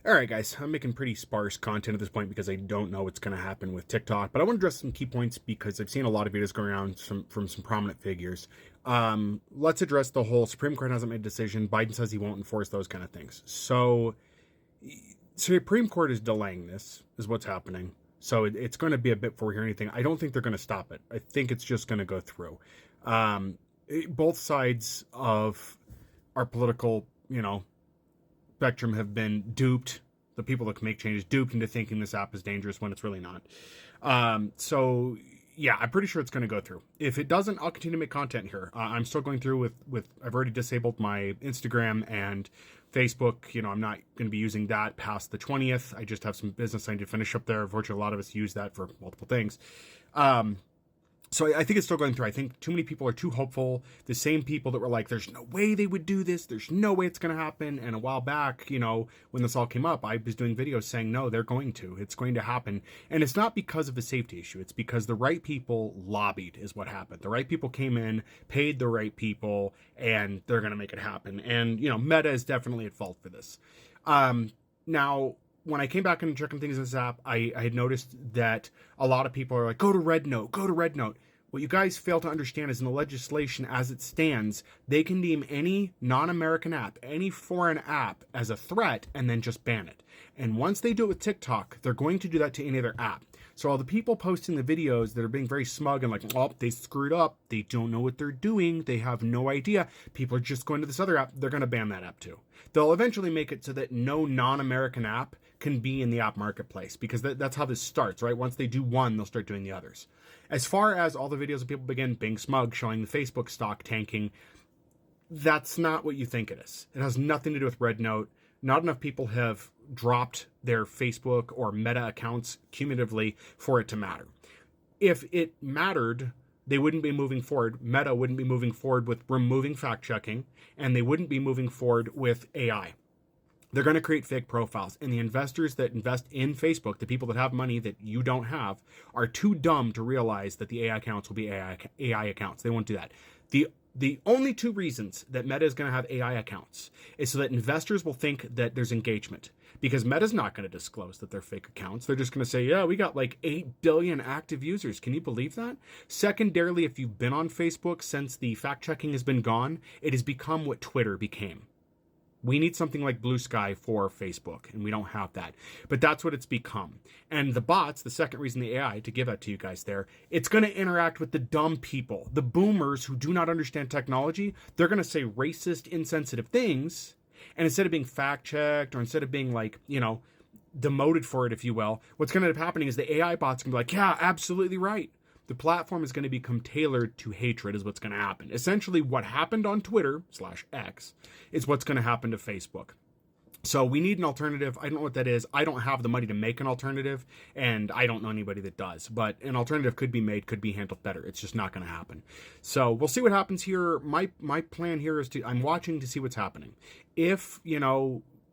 All right, guys, I'm making pretty sparse content at this point because I don't know what's going to happen with TikTok, but I want to address some key points because I've seen a lot of videos going around from some prominent figures. Let's address the whole Supreme Court hasn't made a decision. Biden says he won't enforce those kind of things. So, Supreme Court is delaying this, is what's happening. So it's going to be a bit before we hear anything. I don't think they're going to stop it. I think it's just going to go through. Both sides of our political, spectrum have been duped. The people that can make changes duped into thinking this app is dangerous when it's really not. So yeah, I'm pretty sure it's going to go through. If it doesn't, I'll continue to make content here. I'm still going through with I've already disabled my Instagram and Facebook. I'm not going to be using that past the 20th. I just have some business I need to finish up there. Unfortunately, a lot of us use that for multiple things. So I think it's still going through. I think too many people are too hopeful. The same people that were like, there's no way they would do this. There's no way it's going to happen. And a while back, when this all came up, I was doing videos saying, no, they're going to. It's going to happen. And it's not because of a safety issue. It's because the right people lobbied is what happened. The right people came in, paid the right people, and they're going to make it happen. And, Meta is definitely at fault for this. Now, when I came back and checking things in this app, I had noticed that a lot of people are like, go to RedNote, go to RedNote. What you guys fail to understand is in the legislation as it stands, they can deem any non-American app, any foreign app as a threat and then just ban it. And once they do it with TikTok, they're going to do that to any other app. So all the people posting the videos that are being very smug and like, oh, they screwed up. They don't know what they're doing. They have no idea. People are just going to this other app. They're going to ban that app too. They'll eventually make it so that no non-American app can be in the app marketplace because that's how this starts, right? Once they do one, they'll start doing the others. As far as all the videos of people begin being smug, showing the Facebook stock tanking, that's not what you think it is. It has nothing to do with RedNote. Not enough people have dropped their Facebook or Meta accounts cumulatively for it to matter. If it mattered, they wouldn't be moving forward. Meta wouldn't be moving forward with removing fact checking, and they wouldn't be moving forward with AI. They're going to create fake profiles. And the investors that invest in Facebook, the people that have money that you don't have, are too dumb to realize that the AI accounts will be AI accounts. They won't do that. The only two reasons that Meta is going to have AI accounts is so that investors will think that there's engagement. Because Meta's not going to disclose that they're fake accounts. They're just going to say, yeah, we got like 8 billion active users. Can you believe that? Secondarily, if you've been on Facebook since the fact checking has been gone, it has become what Twitter became. We need something like Blue Sky for Facebook, and we don't have that. But that's what it's become. And the bots, the second reason the AI, to give that to you guys there, it's going to interact with the dumb people, the boomers who do not understand technology. They're going to say racist, insensitive things, and instead of being fact-checked or instead of being like, demoted for it, if you will, what's going to end up happening is the AI bots can be like, yeah, absolutely right. The platform is going to become tailored to hatred is what's going to happen. Essentially, what happened on Twitter/X is what's going to happen to Facebook. So we need an alternative. I don't know what that is. I don't have the money to make an alternative, and I don't know anybody that does. But an alternative could be made, could be handled better. It's just not going to happen. So we'll see what happens here. My plan here is I'm watching to see what's happening. If,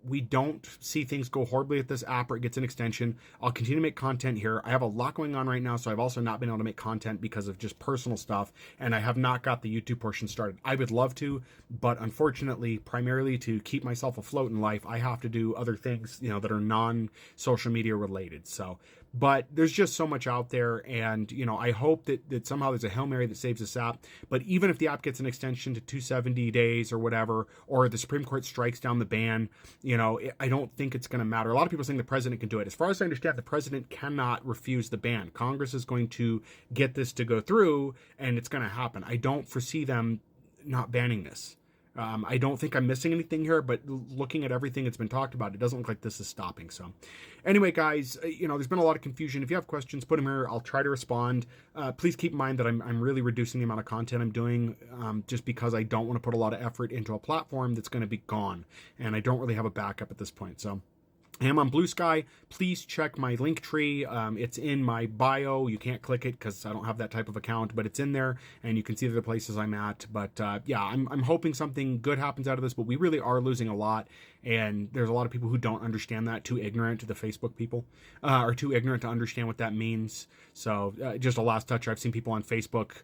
we don't see things go horribly at this app or it gets an extension, I'll continue to make content here. I have a lot going on right now, so I've also not been able to make content because of just personal stuff, and I have not got the YouTube portion started. I would love to, but unfortunately, primarily to keep myself afloat in life, I have to do other things, that are non-social media related. So, but there's just so much out there, and, I hope that somehow there's a Hail Mary that saves this app. But even if the app gets an extension to 270 days or whatever, or the Supreme Court strikes down the ban, I don't think it's going to matter. A lot of people are saying the president can do it. As far as I understand, the president cannot refuse the ban. Congress is going to get this to go through, and it's going to happen. I don't foresee them not banning this. I don't think I'm missing anything here, but looking at everything that's been talked about, it doesn't look like this is stopping. So anyway, guys, there's been a lot of confusion. If you have questions, put them here. I'll try to respond. Please keep in mind that I'm really reducing the amount of content I'm doing just because I don't want to put a lot of effort into a platform that's going to be gone. And I don't really have a backup at this point. So I am on Blue Sky. Please check my link tree. It's in my bio. You can't click it because I don't have that type of account, but it's in there, and you can see the places I'm at. But yeah, I'm hoping something good happens out of this, but we really are losing a lot, and there's a lot of people who don't understand that, too ignorant to the Facebook people, or too ignorant to understand what that means. So just a last touch, I've seen people on Facebook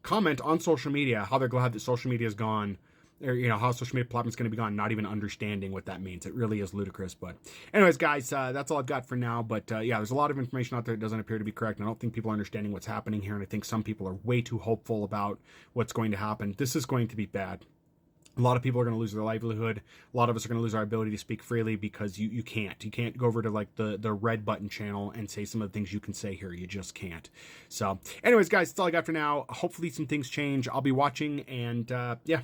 comment on social media how they're glad that social media is gone, or how social media platform is going to be gone, not even understanding what that means. It really is ludicrous. But anyways, guys, that's all I've got for now. But yeah, there's a lot of information out there that doesn't appear to be correct. And I don't think people are understanding what's happening here. And I think some people are way too hopeful about what's going to happen. This is going to be bad. A lot of people are going to lose their livelihood. A lot of us are going to lose our ability to speak freely because you can't go over to like the red button channel and say some of the things you can say here. You just can't. So anyways, guys, that's all I got for now. Hopefully some things change. I'll be watching, and yeah,